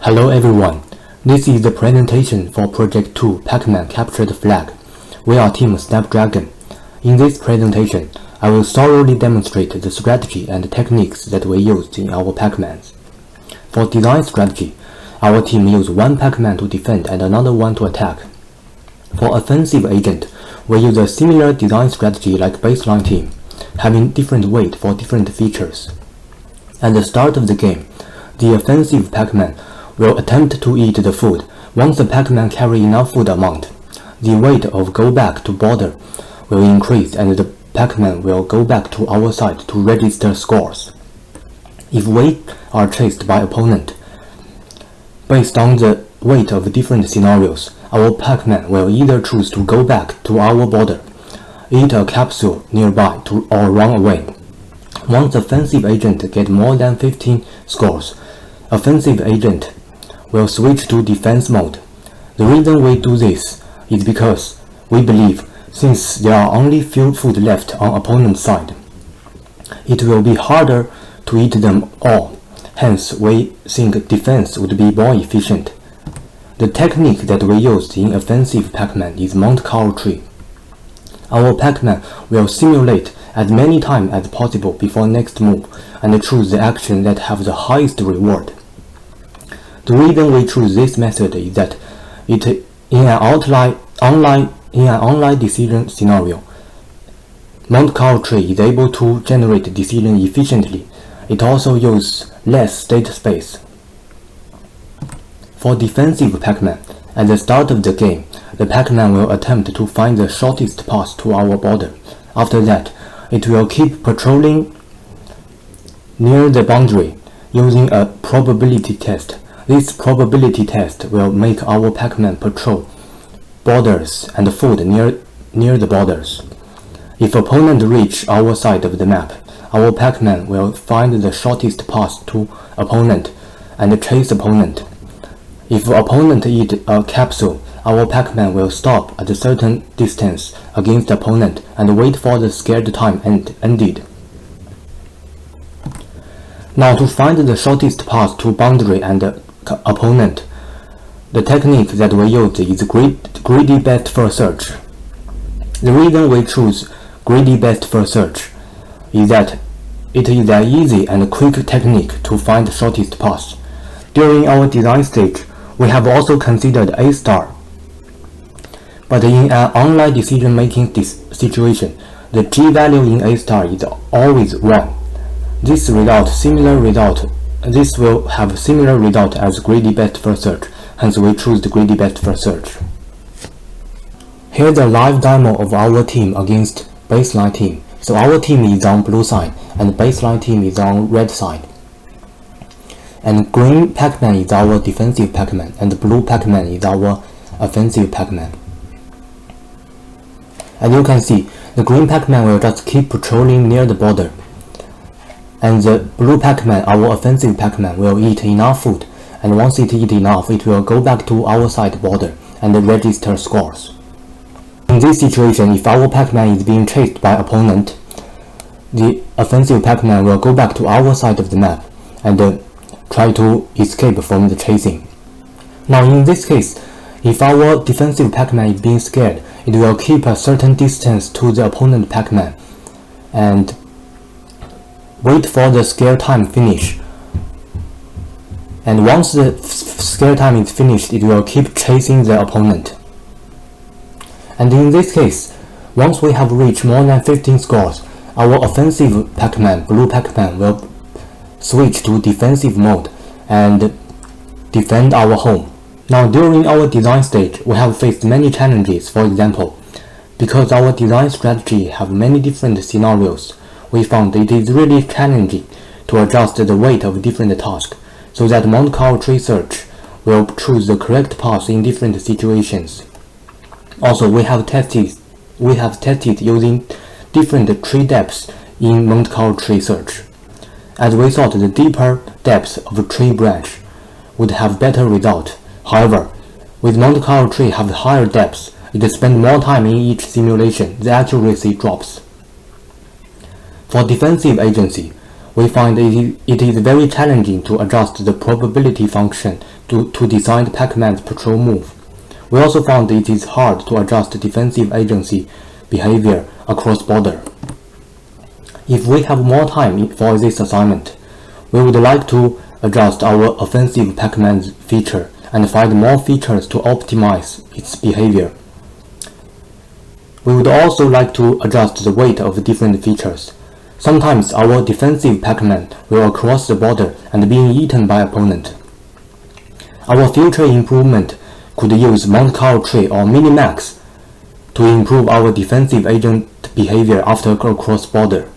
Hello everyone, this is the presentation for Project 2 Pac-Man Capture the Flag. We are Team Snapdragon. In this presentation, I will thoroughly demonstrate the strategy and techniques that we used in our Pac-Mans. For design strategy, our team used one Pac-Man to defend and another one to attack. For offensive agent, we use a similar design strategy like baseline team, having different weight for different features. At the start of the game, the offensive Pac-Man will attempt to eat the food. Once the Pac-Man carry enough food amount, the weight of go back to border will increase and the Pac-Man will go back to our side to register scores. If we are chased by opponent, based on the weight of different scenarios, our Pac-Man will either choose to go back to our border, eat a capsule nearby or run away. Once offensive agent get more than 15 scores, offensive agent will switch to defense mode. The reason we do this is because we believe since there are only few food left on opponent's side, it will be harder to eat them all. Hence, we think defense would be more efficient. The technique that we used in offensive Pac-Man is Monte Carlo tree. Our Pac-Man will simulate as many times as possible before next move and choose the action that have the highest reward. The reason we choose this method is that in an online decision scenario, Monte Carlo tree is able to generate decision efficiently. It also uses less state space. For defensive Pac-Man, at the start of the game, the Pac-Man will attempt to find the shortest path to our border. After that, it will keep patrolling near the boundary using a probability test. This probability test will make our Pac-Man patrol borders and food near the borders. If opponent reach our side of the map, our Pac-Man will find the shortest path to opponent and chase opponent. If opponent eat a capsule, our Pac-Man will stop at a certain distance against opponent and wait for the scared time ended. Now to find the shortest path to boundary and opponent, the technique that we use is greedy best first search. The reason we choose greedy best first search is that it is an easy and quick technique to find the shortest path. During our design stage, we have also considered A-star. But in an online decision-making situation, the G-value in A-star is always 1. This will have similar result as greedy best first search, hence we choose the greedy best first search. Here's a live demo of our team against baseline team. So our team is on blue side and baseline team is on red side. And green Pac-Man is our defensive Pac-Man and blue Pac-Man is our offensive Pac-Man. As you can see, the green Pac-Man will just keep patrolling near the border. And the blue Pac-Man, our offensive Pac-Man, will eat enough food, and once it eats enough, it will go back to our side border and register scores. In this situation, if our Pac-Man is being chased by opponent, the offensive Pac-Man will go back to our side of the map and try to escape from the chasing. Now in this case, if our defensive Pac-Man is being scared, it will keep a certain distance to the opponent Pac-Man and wait for the scare time finish. And once the scare time is finished, it will keep chasing the opponent. And in this case, once we have reached more than 15 scores, our offensive Pac-Man, blue Pac-Man, will switch to defensive mode and defend our home. Now during our design stage, we have faced many challenges. For example, because our design strategy have many different scenarios, we found it is really challenging to adjust the weight of different tasks, so that Monte Carlo tree search will choose the correct path in different situations. Also, we have tested using different tree depths in Monte Carlo tree search, as we thought the deeper depth of a tree branch would have better result. However, with Monte Carlo tree have higher depths, it spends more time in each simulation, the accuracy drops. For defensive agency, we find it is very challenging to adjust the probability function to decide Pac-Man's patrol move. We also found it is hard to adjust defensive agency behavior across border. If we have more time for this assignment, we would like to adjust our offensive Pac-Man's feature and find more features to optimize its behavior. We would also like to adjust the weight of different features. Sometimes our defensive Pac-Man will cross the border and being eaten by opponent. Our future improvement could use Monte Carlo tree or Minimax to improve our defensive agent behavior after a cross border.